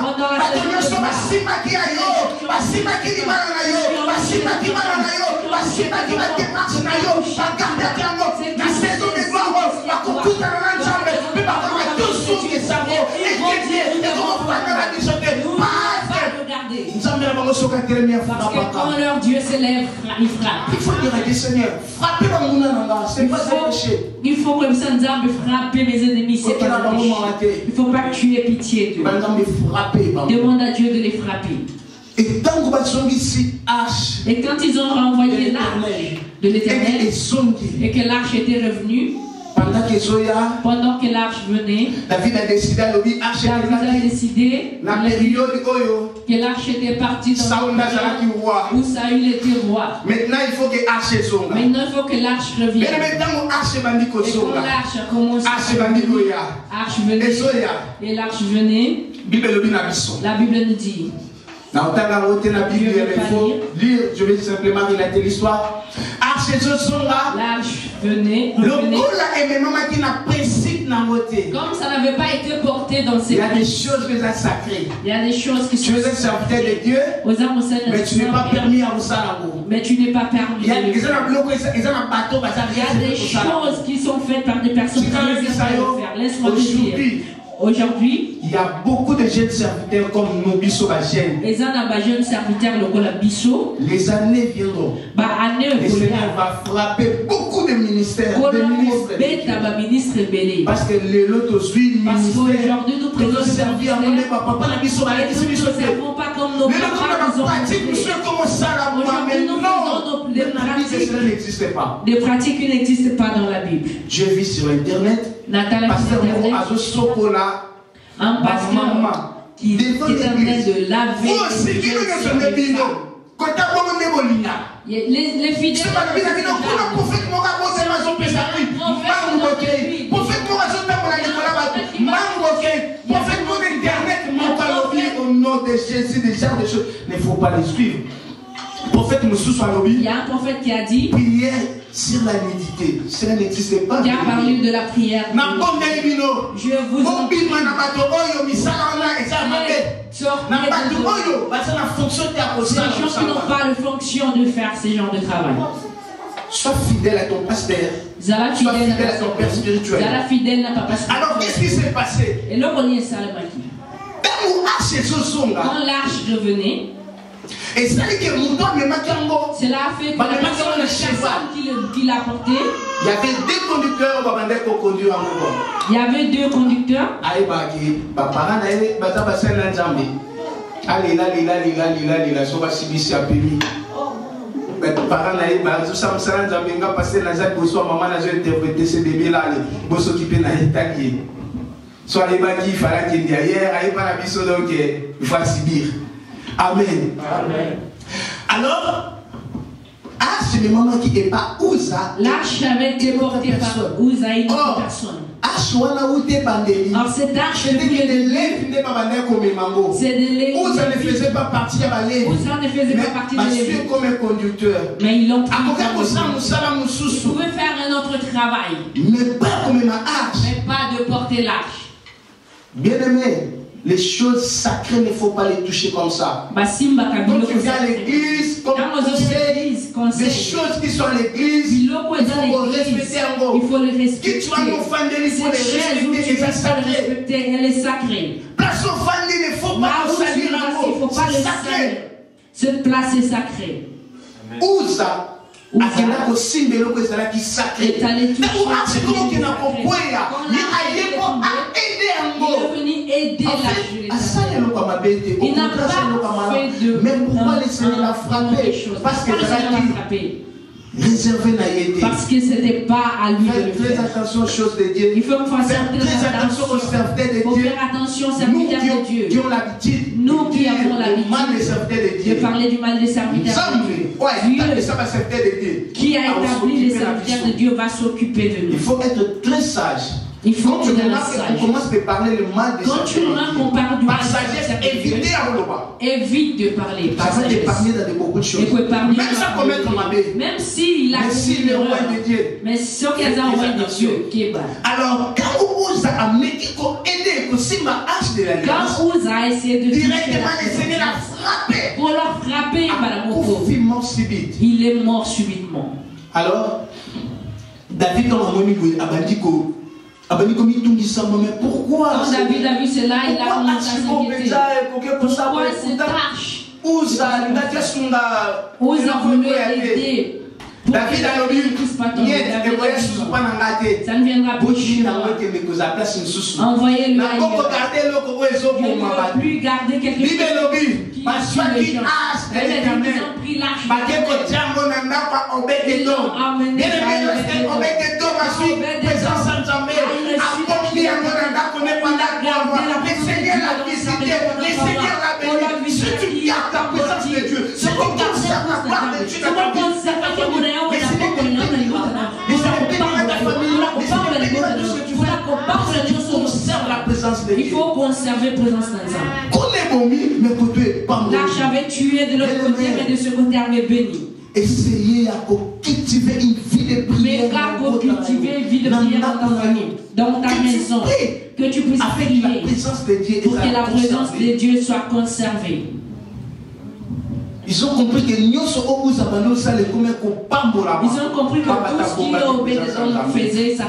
Speaker 2: parce que quand leur Dieu s'élève, il frappe.
Speaker 3: Il faut dire à Dieu, Seigneur, frappez
Speaker 2: il faut comme ça nous frapper mes ennemis. Il ne faut pas que tu aies pitié d'eux. Demande à Dieu de les frapper.
Speaker 3: Et
Speaker 2: quand ils ont renvoyé l'arche de l'Éternel et que l'arche était revenue, pendant que l'arche venait, David a décidé que l'arche était partie dans où Saül était roi.
Speaker 3: Maintenant il faut que
Speaker 2: l'arche revienne. Et quand l'arche a commencé et l'arche venait, la Bible nous dit.
Speaker 3: Il faut lire, je vais simplement relater l'histoire.
Speaker 2: L'arche venait. Comme ça n'avait pas été porté dans ces.
Speaker 3: Il y a des choses qui sont sacrées.
Speaker 2: Il y a des choses qui sont.
Speaker 3: Tu es un serviteur de Dieu, mais tu n'es pas permis à Oussalago.
Speaker 2: Mais tu n'es pas permis.
Speaker 3: Il y a des
Speaker 2: choses qui sont faites par des personnes qui ne savent pas le faire. Laisse-moi te dire. Aujourd'hui,
Speaker 3: il y a beaucoup de jeunes serviteurs comme nos Bisso Bajènes.
Speaker 2: Les jeunes serviteurs,
Speaker 3: les années viendront. Le Seigneur va frapper beaucoup de ministères. Parce que les autres aujourd'hui, nous pouvons servir à nos papas. Nous ne servons pas comme nos papas.
Speaker 2: Des pratiques qui n'existent pas dans la Bible.
Speaker 3: Je vis sur Internet. Pasteur
Speaker 2: un pasteur qui est en train de laver les fidèles.
Speaker 3: Au nom de Jésus, des gens de choses, il ne faut pas les suivre.
Speaker 2: Il y a un prophète qui a dit
Speaker 3: prière sur la nudité. Cela n'existe pas.
Speaker 2: Qui a parlé de la prière. Je vous en prie. Ces gens qui n'ont pas la fonction de faire ce genre de travail.
Speaker 3: Sois fidèle à ton pasteur. Sois fidèle à ton père spirituel. Alors qu'est-ce qui s'est passé?
Speaker 2: Quand l'arche revenait,
Speaker 3: et cela a fait que
Speaker 2: la personne qui l'a porté,
Speaker 3: il y avait deux conducteurs.
Speaker 2: Il y avait deux conducteurs.
Speaker 3: Amen. Alors, c'est le moment qui n'est pas Ouza.
Speaker 2: L'arche avait été portée par Ouza et une autre personne. Alors cette arche
Speaker 3: c'est de Lévi. Ouza ne faisait pas partie de Lévi. Mais comme un conducteur.
Speaker 2: Mais ils l'ont pris. Ils pouvaient faire un autre travail.
Speaker 3: Mais pas comme une arche.
Speaker 2: Mais pas de porter l'arche.
Speaker 3: Bien aimé. Les choses sacrées, il ne faut pas les toucher comme ça. Quand tu viens à l'église, comme des choses qui sont à l'église, il faut respecter un mot.
Speaker 2: Il faut le respecter.
Speaker 3: Qui tu as nos familles, il faut les respecter.
Speaker 2: Elle est sacrée.
Speaker 3: Place aux familles, il ne faut pas salir un mot.
Speaker 2: Il ne faut pas le salir. Cette place est sacrée.
Speaker 3: Ouza. Akenda kosimba eloko ezalaki sacré. Ntango arche comment qui n'a pas poya. Ni aye ko aider yango. Il n'a pas fait de. Mais pourquoi le Seigneur l'a frappé? Parce que réservé n'a été.
Speaker 2: Parce que c'était pas à lui de le
Speaker 3: faire. Faites attention aux choses de Dieu.
Speaker 2: Il faut faire très attention
Speaker 3: aux serviteurs de Dieu.
Speaker 2: Faut faire attention aux serviteurs de Dieu.
Speaker 3: Qui ont l'habitude.
Speaker 2: Nous qui avons l'habitude de parler du mal des serviteurs de Dieu. Qui a établi les serviteurs de Dieu va s'occuper de nous.
Speaker 3: Il faut être très sage.
Speaker 2: Il faut
Speaker 3: quand tu remarques qu'on commence de parler le mal des
Speaker 2: quand tu remarques qu'on parle du mal
Speaker 3: par sagesse, évitez à
Speaker 2: évite de parler par
Speaker 3: sagesse. Ça va t'épargner dans beaucoup de choses. Même sans commettre ma bête.
Speaker 2: Même s'il a
Speaker 3: commis le roi de Dieu.
Speaker 2: Mais ce qu'il y a un roi de Dieu qui est bas.
Speaker 3: Alors, quand Ouza a mis qu'on aide, que si ma hache de l'alliance.
Speaker 2: Quand Ouza a essayé de
Speaker 3: directement le Seigneur l'a frappé.
Speaker 2: Pour leur frapper, il est mort subitement.
Speaker 3: Alors, David dans la Abandiko. Mais pourquoi?
Speaker 2: Quand David a vu cela, il a commencé à s'inquiéter. Pourquoi cette arche? Ouza voulait aider
Speaker 3: David a l'objet,
Speaker 2: ça ne viendra plus. Envoyez-le ailleurs. Je ne veux plus garder quelque chose qui tue les gens. Ils ont pris l'arche. Ils ont amené il faut conserver la présence d'Anza. L'arche avait tué de l'autre côté, mais de ce côté avait béni.
Speaker 3: Essayez à cultiver une vie de prière.
Speaker 2: Mais cultiver une vie de prière dans ta famille, dans ta maison, que tu puisses prier pour que la présence de Dieu soit conservée.
Speaker 3: Ils ont compris que
Speaker 2: Ils ont compris que tout ce qui Obédédom faisait, ça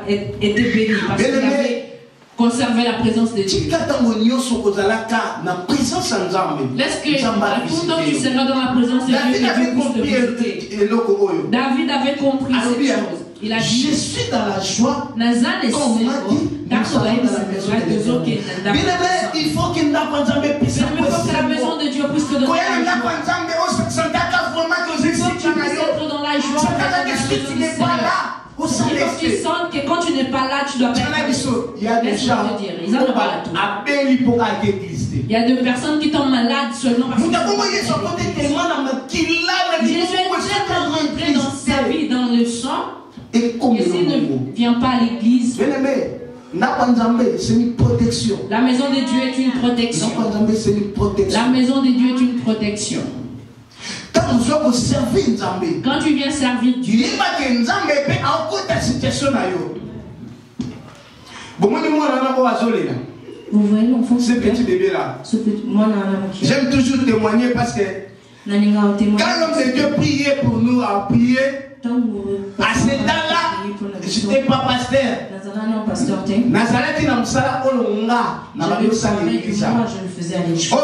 Speaker 2: était béni parce qu'il avait conservé la présence de Dieu. Lorsque tout tu seras dans la présence de Dieu, David avait compris cette chose. Il a dit,
Speaker 3: je suis dans la joie. Comme on a dit, il faut qu'il n'a pas jamais pu
Speaker 2: que la maison de Dieu puisse te donner la joie. Dans la joie. Il faut qu'ils sentent que quand tu n'es pas là, tu dois pas être.
Speaker 3: Il y a des gens
Speaker 2: il y a des personnes qui tombent malades seulement parce que Jésus est rentré dans sa vie, dans le sang. Et s'il ne vient pas à l'église,
Speaker 3: c'est une protection.
Speaker 2: La maison de Dieu est une protection. La maison de Dieu est une protection. Quand tu viens servir Dieu, vous voyez l'enfant,
Speaker 3: ce petit bébé là. J'aime toujours témoigner parce que quand l'homme de Dieu priait pour nous, à prier, à ce temps-là, je n'étais pas pasteur. Nazareth, je le faisais à l'église.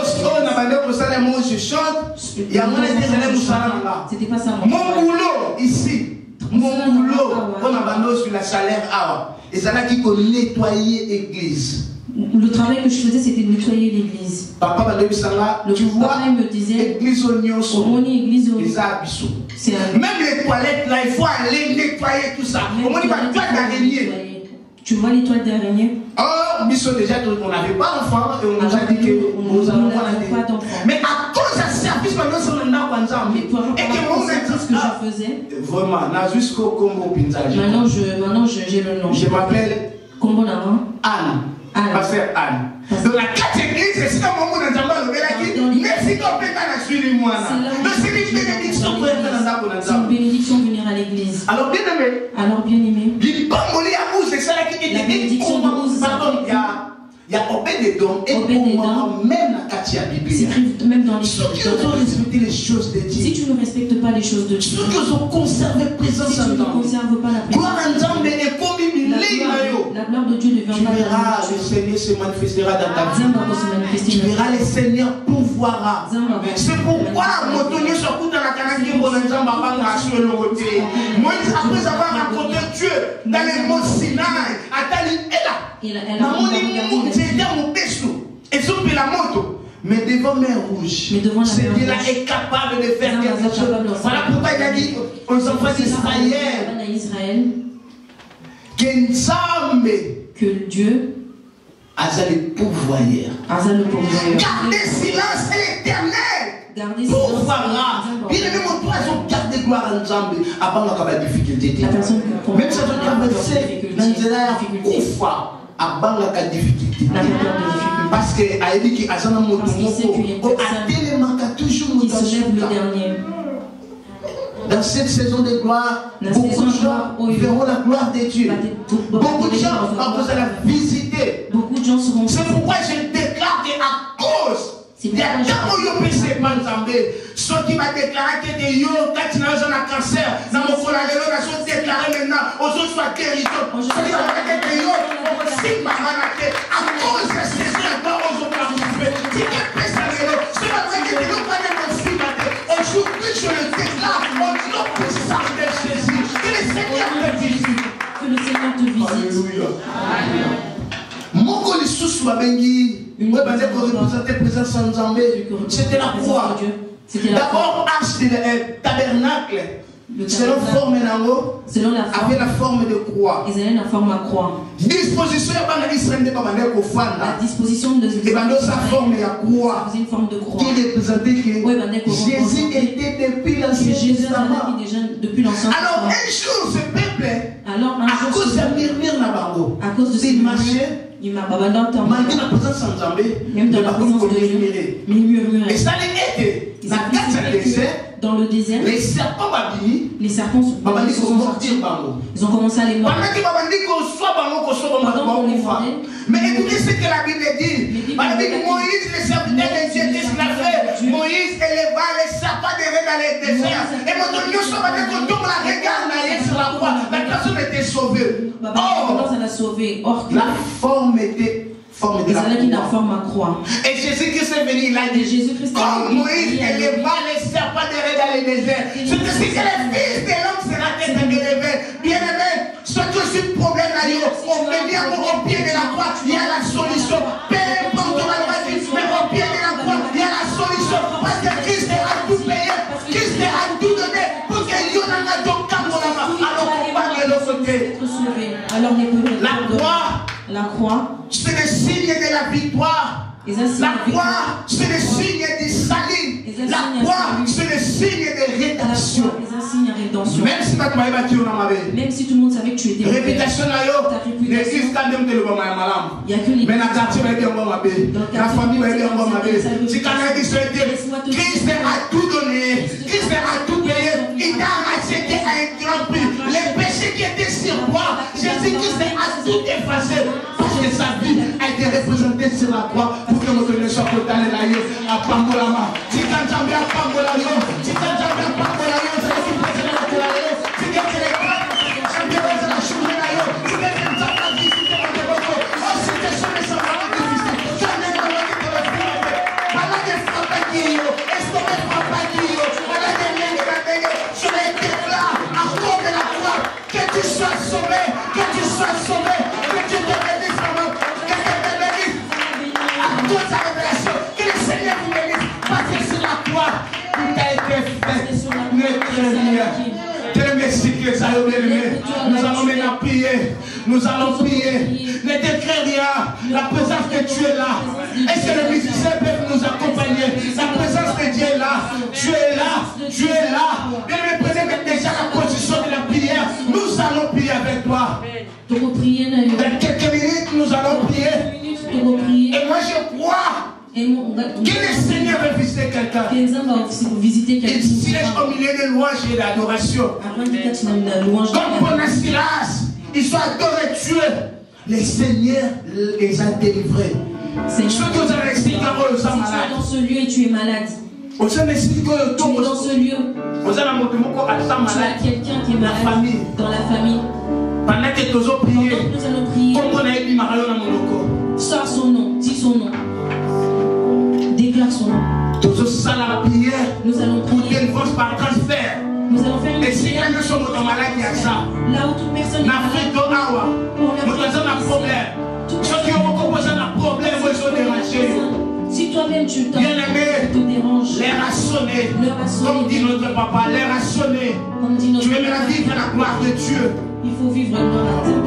Speaker 2: C'était pas ça
Speaker 3: mon boulot ici. Mon boulot, on a sur la salaire. Et ça là qui peut nettoyer l'église.
Speaker 2: Le travail que je faisais, c'était de nettoyer l'église.
Speaker 3: Papa
Speaker 2: me disait,
Speaker 3: l'église même les toilettes là, il faut aller nettoyer tout ça.
Speaker 2: Tu vois les toilettes d'araignée?
Speaker 3: Oh, déjà, on n'avait pas d'enfant et on nous a dit que nous allons pas d'enfant. Mais à cause d'un service, et que
Speaker 2: moi, ce que je faisais.
Speaker 3: Vraiment, maintenant j'ai le nom. Je m'appelle Anne. Pasteur Anne. Dans la 4 églises, c'est comme un moment dans le merci qu'on peut pas la suivre moi. C'est une bénédiction pour être dans la.
Speaker 2: C'est une bénédiction venir à l'église.
Speaker 3: Alors bien aimé. La bénédiction de Moïse, il y a Obédédom et même la Katia Bible.
Speaker 2: Même dans les
Speaker 3: choses. Ceux qui ont respecté les choses de Dieu.
Speaker 2: Si tu ne respectes pas les choses de Dieu.
Speaker 3: Ceux qui ont conservé présence
Speaker 2: si tu ne conserves pas la présence. La gloire de Dieu ne vient pas.
Speaker 3: Tu verras, le Seigneur se manifestera dans ta vie. Tu verras le Seigneur pouvoira. C'est pourquoi Motonio se coûte dans la canne qui Moïse, après avoir raconté Dieu dans les monts Sinaï, Atali est là. Mais devant mer rouge, celui-là est capable de faire quelque chose. Voilà pourquoi il a dit aux enfants d'Israël
Speaker 2: que Dieu
Speaker 3: a le pouvoir. Gardez silence et l'éternel pouvoira. Bien aimé, mon toi, ils ont gardé gloire en Zambie avant la difficulté. Même si on a traversé dans une difficulté. Parce que a dit qu'il a toujours dans cette saison de gloire, beaucoup de gens verront la gloire de Dieu. Beaucoup de gens vont la visiter. C'est pourquoi je déclare qu'à cause il y a tant de ceux qui m'a déclaré que des yo, quand tu as un cancer, dans mon collègue, ils sont déclarés maintenant, aux autres soit guéris. Ceux qui ont fait des yo, aussi malade, à cause de ces gens, aux autres participés. Si quelqu'un peut s'arrêter, c'est pas vrai que des yo, pas de aussi malade. Aujourd'hui, je le déclare, on dit non, ça Alléluia. Mon lisusu babengi ouais bande pour représenter présence sans Nzambé, c'était la croix. D'abord arche de tabernacle. Selon forme nango, avait la forme de croix.
Speaker 2: Ils avaient la forme à croix.
Speaker 3: Disposition
Speaker 2: la disposition de
Speaker 3: sa forme à croix.
Speaker 2: Une forme de croix.
Speaker 3: Qui représentait que Jésus était depuis l'Ancien Testament. Alors un jour ce peuple, à cause de murmure na bango,
Speaker 2: à cause de ces
Speaker 3: marchés,
Speaker 2: il m'a pas d'entendre.
Speaker 3: Malgré la présence sans Nzambé,
Speaker 2: même dans la présence de Dieu, il murmurait.
Speaker 3: Et ça les aidait. Dans le désert, les serpents sont
Speaker 2: ils ont commencé à les mordre.
Speaker 3: Mais écoutez ce que la Bible dit. Moïse, le serviteur de Dieu, qu'est-ce qu'il a fait? Moïse éleva les serpents dans les déserts. Et quand on la regarde sur la croix, la personne était sauvée. Or, la forme était forme de la croix. Et Jésus-Christ est venu, il a dit, comme Moïse éleva les serpents dans les déserts, c'est que si le Fils de l'homme sera élevé, bien aimé, ce que c'est le problème là, on vient au pied de la croix, il y a la solution. Peu importe on va dire, mais au pied de la croix, il y a la solution. Parce que Christ a tout payé, Christ a tout donné, pour que Dieu n'en a donc qu'à mon âme. Alors on va de l'autre côté.
Speaker 2: La croix,
Speaker 3: c'est le signe de la victoire. La croix, c'est le signe du salut. La croix, c'est le signe de rédemption.
Speaker 2: Même si tout le monde savait que tu étais
Speaker 3: réputation, il y a que les mais la quartier va être la famille va être si Christ a tout donné, Christ a tout payé, il t'a acheté à un grand prix. Les péchés qui étaient sur moi, Jésus-Christ a tout effacé. Parce que sa vie a été représentée sur la croix pour que notre ne soit pas dans les à Pangolama. Si tu as jamais à Pangolama, si tu as jamais à Pangolama, que tu sois sauvé, que tu sois sauvé, que tu te bénisses, maman, que tu te bénisses. À toute sa révélation, que le Seigneur vous bénisse, parce que sur la croix, tout a été fait. Ne craignez rien. Dieu merci que ça a été. Nous allons maintenant prier. Nous allons prier. Ne te crains rien. La présence de Dieu est là. Est-ce que les musiciens peuvent nous accompagner? La présence de Dieu est là. Dieu est là. Dieu est là. Bien me prenez déjà la position de la prière. Nous allons prier avec toi. Dans quelques minutes, nous allons prier. Et moi, je crois que le Seigneur veut visiter quelqu'un. Il siège au milieu des louanges et d'adoration. Comme pour Silas, ils sont adorés Dieu. Le Seigneur les a délivrés. Ceux qui ont expliqué qu'ils sont malades.
Speaker 2: Dans ce lieu et tu es malade.
Speaker 3: Tu es
Speaker 2: dans ce lieu. Tu as quelqu'un qui est malade dans la famille.
Speaker 3: Pendant que nous allons prier,
Speaker 2: sors son nom, dis son nom. Déclare son nom.
Speaker 3: Nous allons prier par transfert.
Speaker 2: Nous allons faire une
Speaker 3: prière.
Speaker 2: Là où toute personne est malade. Si toi-même tu te déranges,
Speaker 3: les rassonner, comme dit notre papa, les rassonner. Tu veux la vivre la gloire de Dieu.
Speaker 2: Il faut vivre dans la terre.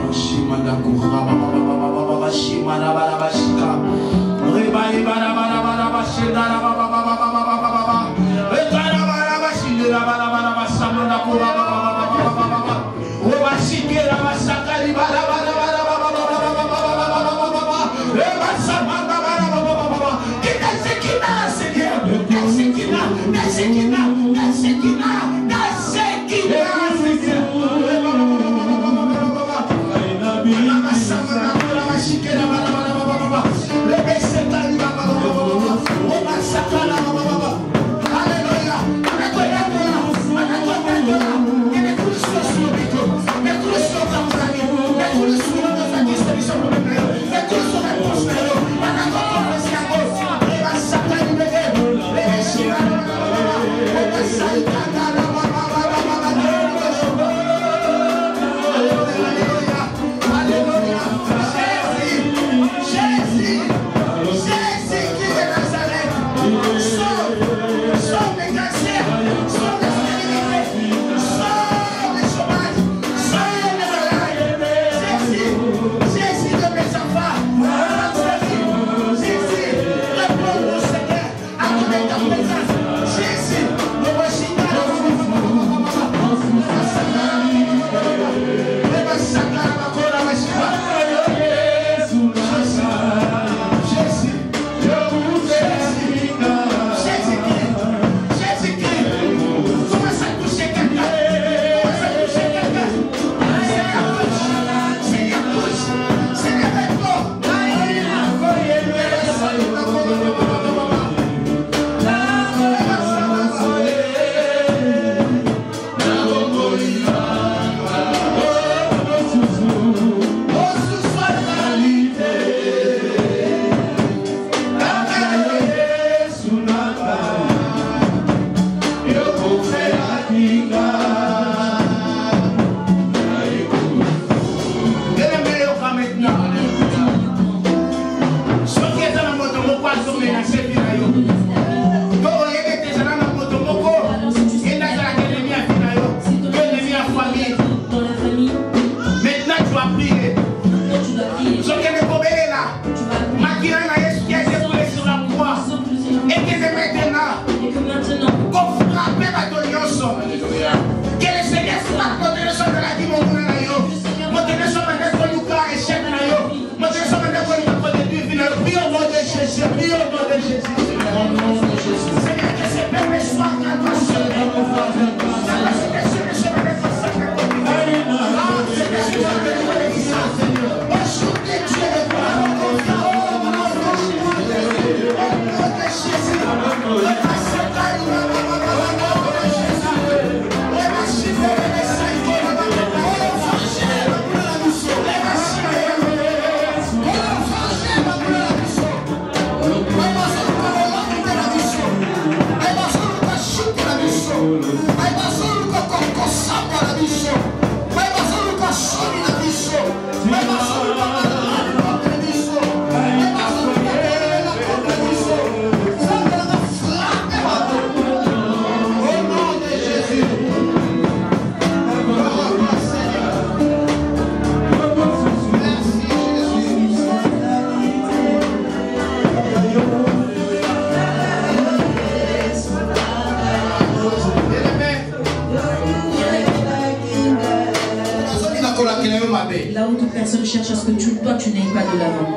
Speaker 2: personnes cherchent à ce que toi tu n'ailles pas de l'avant.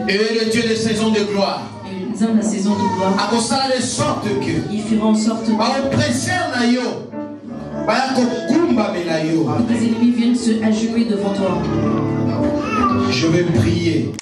Speaker 3: Et le Dieu des saisons de gloire.
Speaker 2: Nous avons la saison de gloire. Il fera en sorte que tes ennemis viennent se agenouiller devant toi.
Speaker 3: Je vais prier.